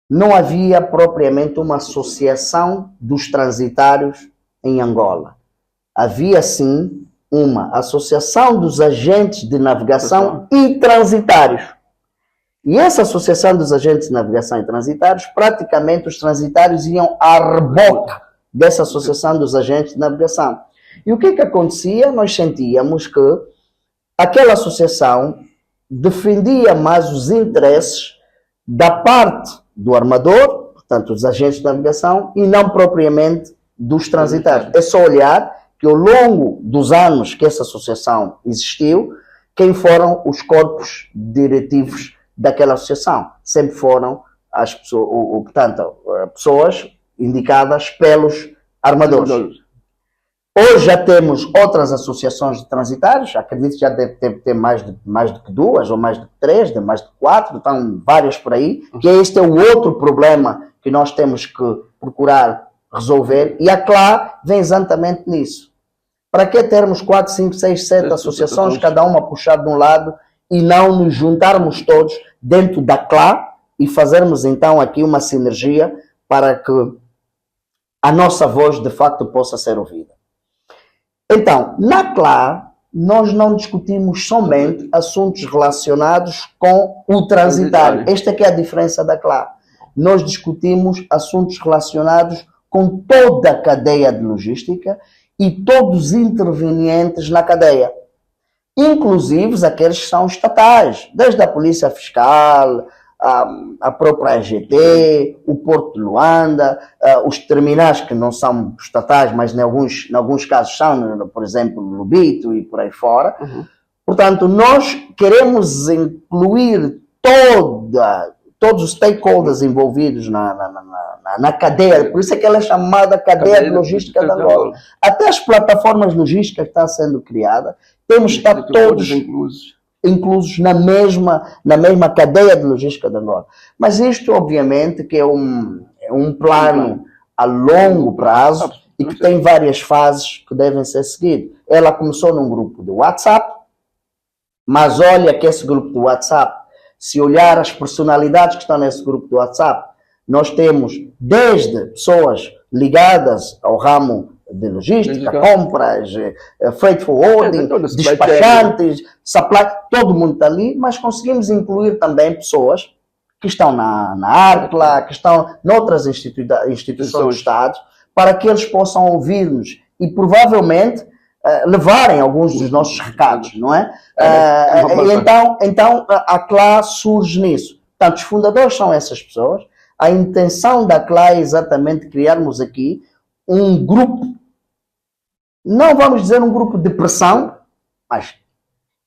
não havia propriamente uma associação dos transitários em Angola. Havia, sim, uma associação dos agentes de navegação e transitários. E essa associação dos agentes de navegação e transitários, praticamente os transitários iam à reboque dessa associação dos agentes de navegação. E o que acontecia? Nós sentíamos que aquela associação defendia mais os interesses da parte do armador, portanto, dos agentes de navegação, e não propriamente dos transitários. É só olhar que ao longo dos anos que essa associação existiu, quem foram os corpos diretivos daquela associação? Sempre foram as pessoas, portanto, pessoas indicadas pelos armadores. Hoje já temos outras associações de transitários, acredito que já deve ter mais do que 2, ou mais do que 3, mais do que 4, estão várias por aí, que este é o outro problema que nós temos que procurar resolver, e a CLA vem exatamente nisso. Para que termos 4, 5, 6, 7 associações, cada uma puxada de um lado, e não nos juntarmos todos dentro da CLA e fazermos então aqui uma sinergia para que a nossa voz de facto possa ser ouvida. Então, na CLA, nós não discutimos somente assuntos relacionados com o transitário. Esta aqui é a diferença da CLA. Nós discutimos assuntos relacionados com toda a cadeia de logística e todos os intervenientes na cadeia, inclusive aqueles que são estatais, desde a Polícia Fiscal, a própria EGT, o Porto de Luanda, os terminais que não são estatais, mas em alguns casos são, por exemplo, Lubito e por aí fora. Portanto, nós queremos incluir todos os stakeholders envolvidos na cadeia, por isso é que ela é chamada cadeia de logística de Angola. Até as plataformas logísticas que estão sendo criadas, temos que estar todos inclusos na mesma cadeia de logística de Angola. Mas isto, obviamente, que é um plano a longo prazo e que tem várias fases que devem ser seguidas. Ela começou num grupo de WhatsApp, mas olha que esse grupo de WhatsApp, se olhar as personalidades que estão nesse grupo de WhatsApp, nós temos desde pessoas ligadas ao ramo de logística, compras, freight forwarding, despachantes, supply, todo mundo está ali, mas conseguimos incluir também pessoas que estão na ARCLA, que estão noutras instituições do Estado, para que eles possam ouvir-nos e provavelmente levarem alguns dos nossos recados, não é? Então a CLA surge nisso. Portanto, os fundadores são essas pessoas. A intenção da CLA é exatamente criarmos aqui um grupo, não vamos dizer um grupo de pressão, mas,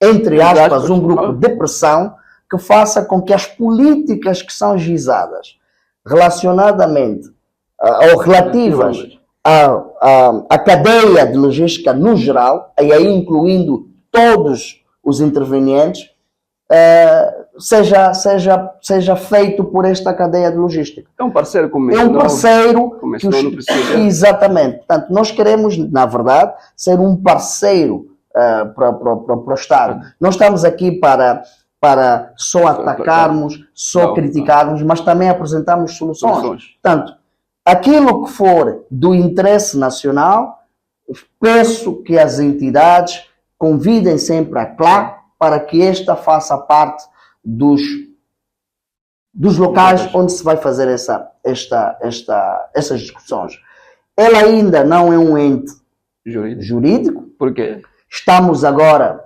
entre aspas, um grupo de pressão que faça com que as políticas que são gizadas relacionadamente ou relativas à cadeia de logística no geral, e aí incluindo todos os intervenientes, seja feito por esta cadeia de logística. É um parceiro como é um parceiro que exatamente. Portanto, nós queremos, na verdade, ser um parceiro para o Estado. Não estamos aqui para só atacarmos, só criticarmos, mas também apresentarmos soluções. Portanto, aquilo que for do interesse nacional, peço que as entidades convidem sempre a CLA para que esta faça parte dos locais onde se vai fazer essas discussões. Ela ainda não é um ente jurídico. Por quê? Estamos agora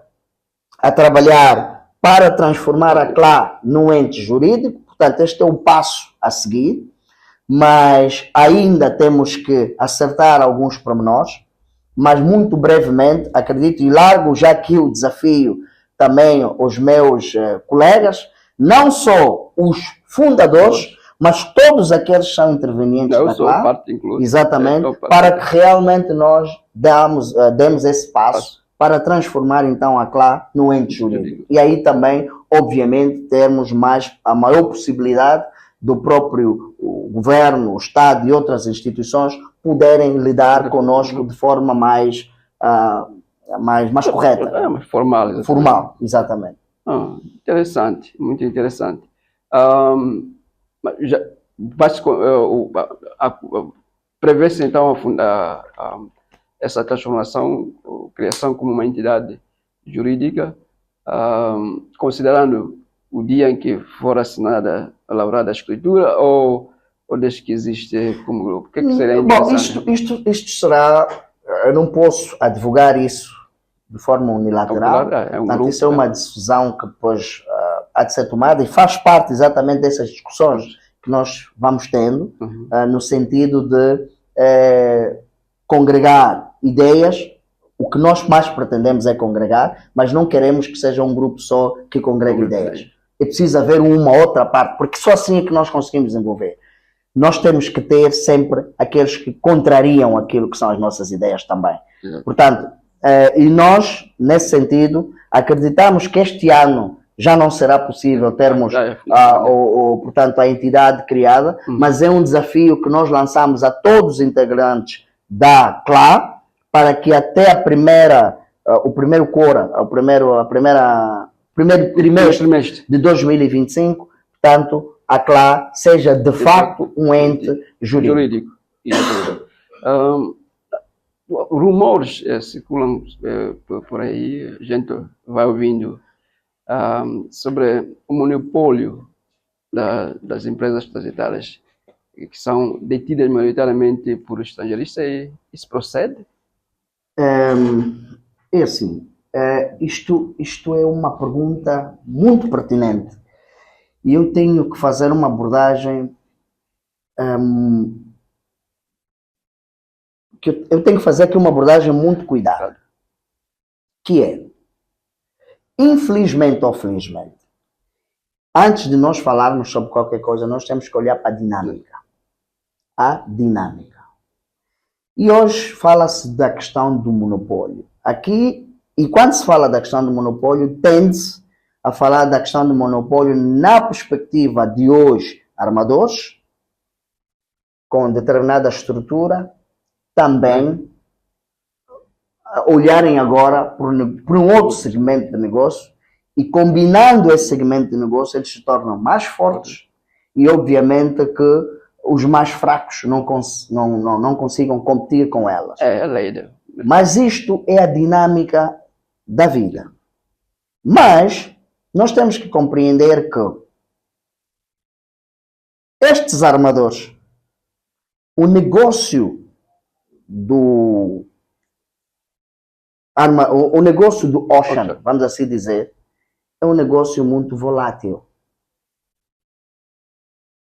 a trabalhar para transformar a CLA num ente jurídico. Portanto, este é o passo a seguir, mas ainda temos que acertar alguns pormenores, mas muito brevemente, acredito, e largo já aqui o desafio também aos meus colegas, não só os fundadores, mas todos aqueles que são intervenientes na CLA, exatamente, para que realmente nós demos esse passo para transformar então a CLA no ente jurídico. E aí também, obviamente, termos a maior possibilidade do próprio governo, o Estado e outras instituições poderem lidar conosco de forma mais correta. Mais formal. Exatamente. Formal, exatamente. Interessante, muito interessante. Prevê-se então essa transformação, criação como uma entidade jurídica, considerando o dia em que for assinada, elaborada a escritura, ou desde que existe como grupo? O que seria interessante? Bom, isto será, eu não posso advogar isso de forma unilateral, portanto, isso é uma decisão que depois há de ser tomada e faz parte exatamente dessas discussões que nós vamos tendo, no sentido de congregar ideias. O que nós mais pretendemos é congregar, mas não queremos que seja um grupo só que congregue ideias. É preciso haver uma outra parte, porque só assim é que nós conseguimos desenvolver. Nós temos que ter sempre aqueles que contrariam aquilo que são as nossas ideias também. Portanto, e nós, nesse sentido, acreditamos que este ano já não será possível termos portanto, a entidade criada, mas é um desafio que nós lançamos a todos os integrantes da CLA, para que até o primeiro trimestre de 2025, portanto, a CLA seja de facto um ente jurídico. Rumores circulam por aí, a gente vai ouvindo sobre o monopólio das empresas transitárias que são detidas maioritariamente por estrangeiristas, e isso procede? É assim, isto é uma pergunta muito pertinente e eu tenho que fazer uma abordagem eu tenho que fazer aqui uma abordagem muito cuidada, que é, infelizmente ou felizmente, antes de nós falarmos sobre qualquer coisa, nós temos que olhar para a dinâmica. A dinâmica. E hoje fala-se da questão do monopólio. Aqui, e quando se fala da questão do monopólio, tende-se a falar da questão do monopólio na perspectiva de hoje, armadores, com determinada estrutura, também olharem agora por um outro segmento de negócio, e combinando esse segmento de negócio, eles se tornam mais fortes e, obviamente, que os mais fracos não consigam competir com elas. É a lei. Mas isto é a dinâmica da vida. Mas nós temos que compreender que estes armadores, o negócio do Ocean, vamos assim dizer, é um negócio muito volátil.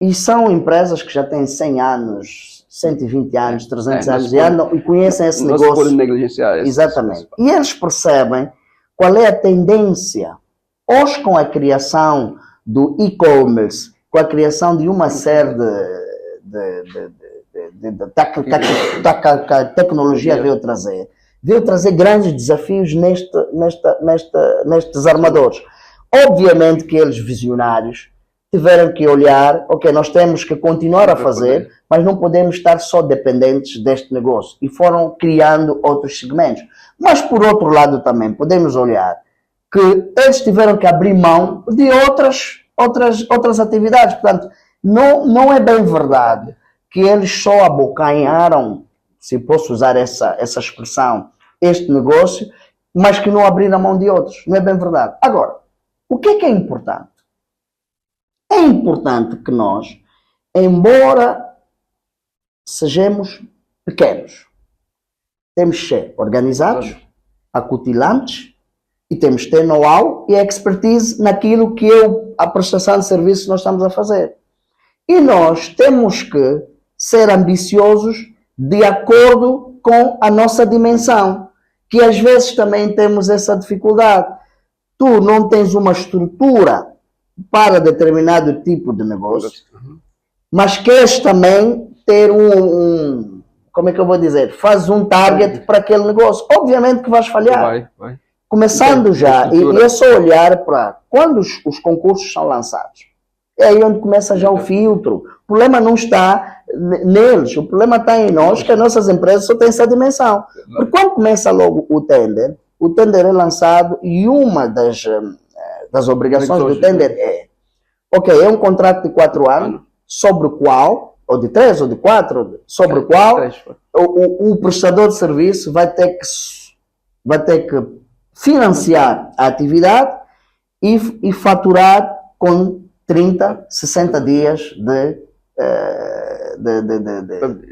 E são empresas que já têm 100 anos, 120 anos, 300 anos e conhecem esse negócio. Não se pode negligenciar. Exatamente. E eles percebem qual é a tendência. Hoje, com a criação do e-commerce, com a criação de uma série que a tecnologia veio trazer grandes desafios nestes armadores. Obviamente que eles, visionários, tiveram que olhar, ok, nós temos que continuar a fazer, mas não podemos estar só dependentes deste negócio. E foram criando outros segmentos. Mas, por outro lado, também podemos olhar que eles tiveram que abrir mão de outras atividades. Portanto, não é bem verdade que eles só abocanharam, se posso usar essa expressão, este negócio, mas que não abriram mão de outros. Não é bem verdade. Agora, o que é importante? É importante que nós, embora sejamos pequenos, temos que ser organizados, acutilantes, e temos que ter know-how e expertise naquilo que é a prestação de serviço que nós estamos a fazer. E nós temos que ser ambiciosos de acordo com a nossa dimensão, que às vezes também temos essa dificuldade. Tu não tens uma estrutura para determinado tipo de negócio, mas queres também ter como é que eu vou dizer, faz um target para aquele negócio. Obviamente que vais falhar. Vai. Começando já, e é só olhar para quando os concursos são lançados. É aí onde começa já o filtro. O problema não está neles, o problema está em nós, que as nossas empresas só têm essa dimensão. Porque quando começa logo o tender é lançado e uma das obrigações do tender é um contrato de 4 anos, sobre o qual, ou de 3 ou de 4, sobre o qual o prestador de serviço vai ter que financiar a atividade e faturar com 30, 60 dias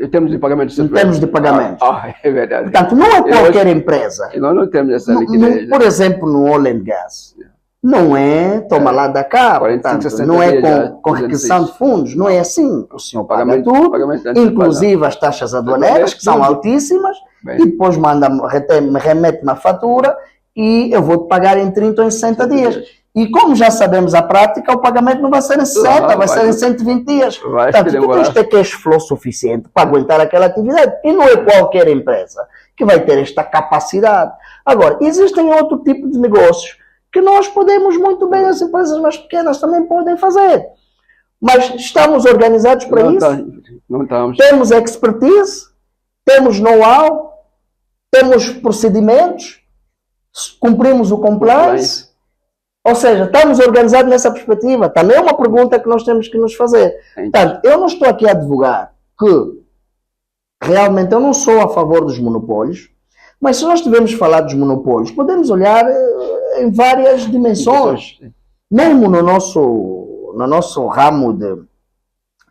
em termos de pagamento. Em termos de pagamento. É verdade. Portanto, não é qualquer empresa. Nós não temos essa liquidez. Por exemplo, no oil and gas. Não é toma lá da cá, 45, portanto, não é com requisição de fundos, não é assim. O senhor paga tudo, inclusive as taxas aduaneiras, que são altíssimas, e depois me remete uma fatura e eu vou te pagar em 30 ou em 60 dias. E como já sabemos a prática, o pagamento não vai ser em 60, vai ser em 120 dias. Portanto, tu tens de ter cash flow suficiente para aguentar aquela atividade. E não é qualquer empresa que vai ter esta capacidade. Agora, existem outro tipo de negócios que nós podemos muito bem, as empresas mais pequenas também podem fazer. Mas estamos organizados para isso? Não estamos. Temos expertise, temos know-how, temos procedimentos, cumprimos o compliance. Ou seja, estamos organizados nessa perspectiva. Também é uma pergunta que nós temos que nos fazer. Portanto, eu não estou aqui a advogar que realmente eu não sou a favor dos monopólios, mas se nós tivermos falado dos monopólios, podemos olhar em várias dimensões. Mesmo no nosso ramo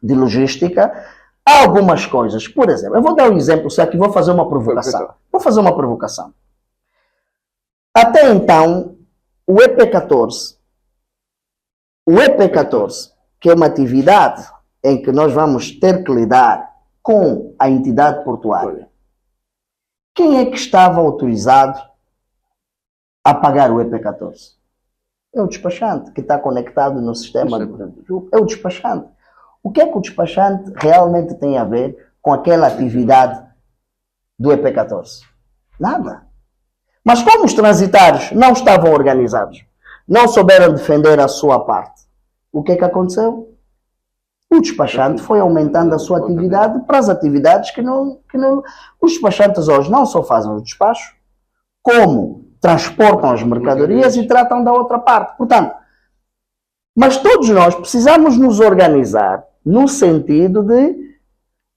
de logística, há algumas coisas. Por exemplo, eu vou dar um exemplo, só que vou fazer uma provocação. Até então, o EP14, que é uma atividade em que nós vamos ter que lidar com a entidade portuária, quem é que estava autorizado a pagar o EP14? É o despachante, que está conectado no sistema. É o despachante. O que é que o despachante realmente tem a ver com aquela atividade do EP14? Nada. Mas como os transitários não estavam organizados, não souberam defender a sua parte, o que é que aconteceu? O despachante foi aumentando a sua atividade para as atividades que não... Os despachantes hoje não só fazem o despacho, como transportam as mercadorias e tratam da outra parte. Portanto, mas todos nós precisamos nos organizar no sentido de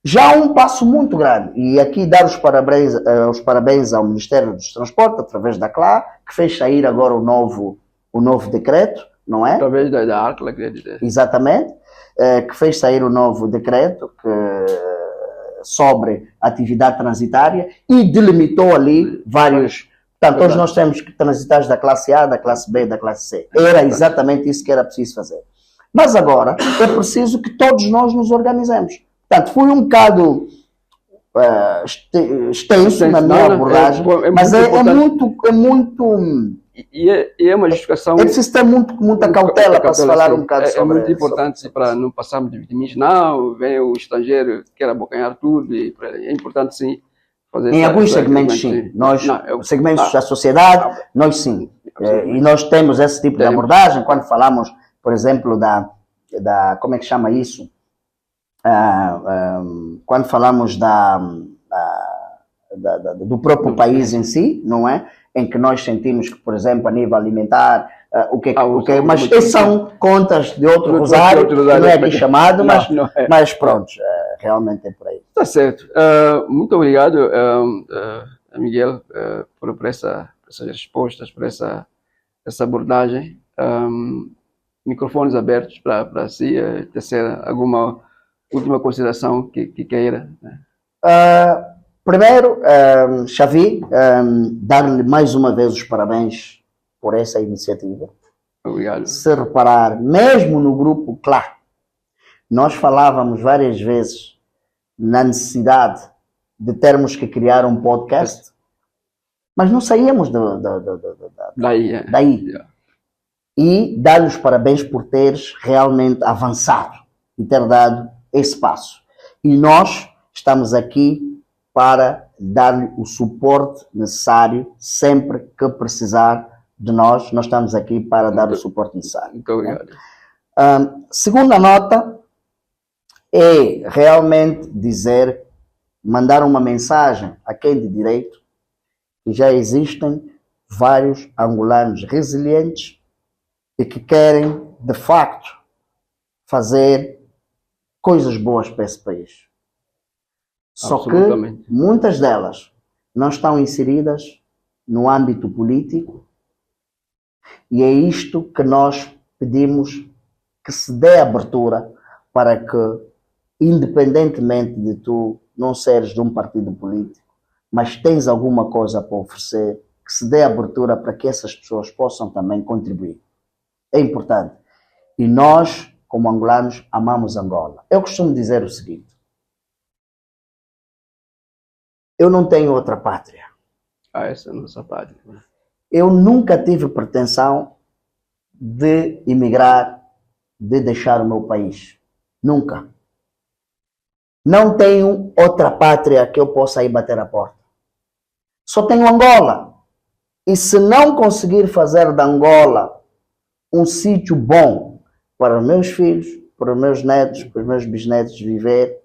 já um passo muito grande. E aqui dar os parabéns ao Ministério dos Transportes, através da CLA, que fez sair agora o novo decreto, não é? Através da ARCLA, queria dizer. Exatamente. Que fez sair o novo decreto sobre atividade transitária e delimitou ali vários... Portanto, hoje nós temos transitários da classe A, da classe B, da classe C. Era exatamente isso que era preciso fazer. Mas agora é preciso que todos nós nos organizemos. Portanto, foi um bocado extenso na minha abordagem, mas é muito... E é uma justificação... É preciso ter muita cautela para se falar um bocado sobre isso. É muito importante para não passarmos de vitimismo. Não, vem o estrangeiro, quer abocanhar tudo. É importante, sim, fazer... Em alguns segmentos, sim. Segmentos da sociedade, nós sim. E nós temos esse tipo de abordagem quando falamos, por exemplo, como é que chama isso? Quando falamos do próprio país em si, não é? Em que nós sentimos que, por exemplo, a nível alimentar, mas essas são contas de outro rosário, que não é aqui chamado, mas pronto, realmente é por aí. Está certo. Muito obrigado, Miguel, por essas respostas, por essa abordagem. Microfones abertos para si, tecer alguma última consideração que queira. Né? Primeiro, Xavi, dar-lhe mais uma vez os parabéns por essa iniciativa. Obrigado. Se reparar, mesmo no grupo CLA, nós falávamos várias vezes na necessidade de termos que criar um podcast, mas não saíamos daí. Yeah. E dar-lhe os parabéns por teres realmente avançado e ter dado esse passo. E nós estamos aqui para dar-lhe o suporte necessário sempre que precisar de nós. Nós estamos aqui para dar o suporte necessário. Muito obrigado. Segunda nota é realmente mandar uma mensagem a quem de direito que já existem vários angolanos resilientes e que querem, de facto, fazer coisas boas para esse país. Só que muitas delas não estão inseridas no âmbito político e é isto que nós pedimos que se dê abertura para que, independentemente de tu não seres de um partido político, mas tens alguma coisa para oferecer, que se dê abertura para que essas pessoas possam também contribuir. É importante. E nós, como angolanos, amamos Angola. Eu costumo dizer o seguinte: eu não tenho outra pátria. Essa é a nossa pátria. Eu nunca tive pretensão de emigrar, de deixar o meu país. Nunca. Não tenho outra pátria que eu possa ir bater a porta. Só tenho Angola. E se não conseguir fazer de Angola um sítio bom para os meus filhos, para os meus netos, para os meus bisnetos viver,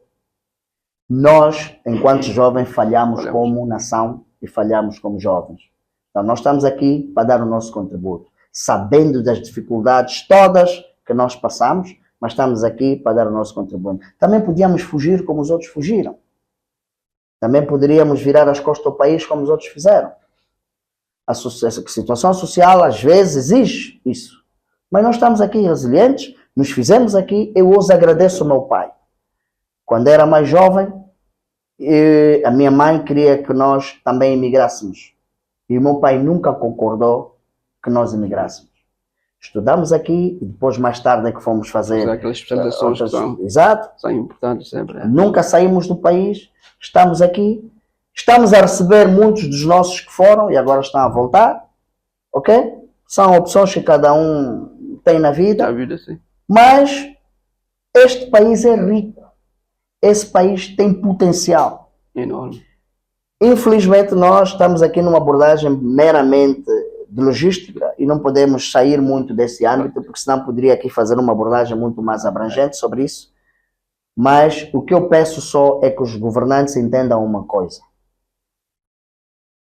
nós, enquanto jovens, falhamos como nação e falhamos como jovens. Então, nós estamos aqui para dar o nosso contributo, sabendo das dificuldades todas que nós passamos, mas estamos aqui para dar o nosso contributo. Também podíamos fugir como os outros fugiram. Também poderíamos virar as costas ao país como os outros fizeram. A situação social, às vezes, exige isso. Mas nós estamos aqui resilientes, nos fizemos aqui. Eu os agradeço ao meu pai. Quando era mais jovem, a minha mãe queria que nós também emigrássemos. E o meu pai nunca concordou que nós emigrássemos. Estudamos aqui e depois, mais tarde, é que fomos fazer... Aquelas especializações que são importantes sempre. Nunca saímos do país, estamos aqui, estamos a receber muitos dos nossos que foram e agora estão a voltar, ok? São opções que cada um tem na vida. Sim. Mas este país é rico. Esse país tem potencial. Enorme. Infelizmente, nós estamos aqui numa abordagem meramente de logística e não podemos sair muito desse âmbito, porque senão poderia aqui fazer uma abordagem muito mais abrangente sobre isso. Mas o que eu peço só é que os governantes entendam uma coisa.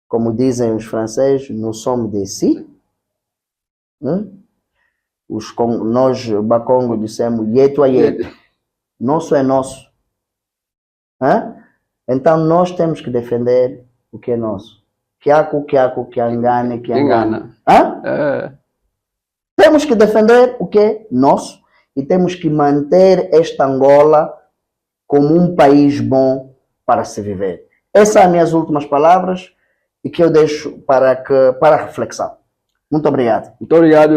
Como dizem os franceses, nous sommes d'ici. Nós, Bakongo, dissemos yetu a yetu. Nosso é nosso. Então nós temos que defender o que é nosso. Kiaku, kiangane, kiangana. Temos que defender o que é nosso e temos que manter esta Angola como um país bom para se viver. Essas são as minhas últimas palavras e que eu deixo para a reflexão. Muito obrigado. Muito obrigado.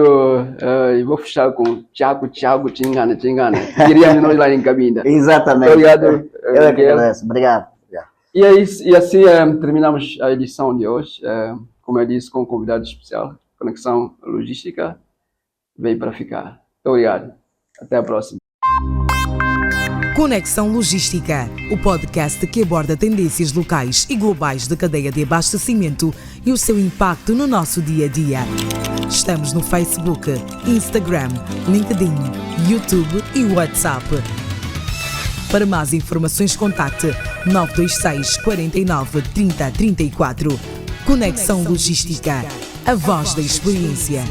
Eu vou fechar com Tiago, Tingana. Queríamos nós lá em Cabinda. Exatamente. Muito obrigado. Eu é que agradeço. Obrigado. E assim terminamos a edição de hoje. Como eu disse, com um convidado especial. Conexão Logística veio para ficar. Muito obrigado. Até a próxima. Conexão Logística, o podcast que aborda tendências locais e globais da cadeia de abastecimento e o seu impacto no nosso dia a dia. Estamos no Facebook, Instagram, LinkedIn, YouTube e WhatsApp. Para mais informações, contacte 926 49 30 34. Conexão Logística, a voz da experiência.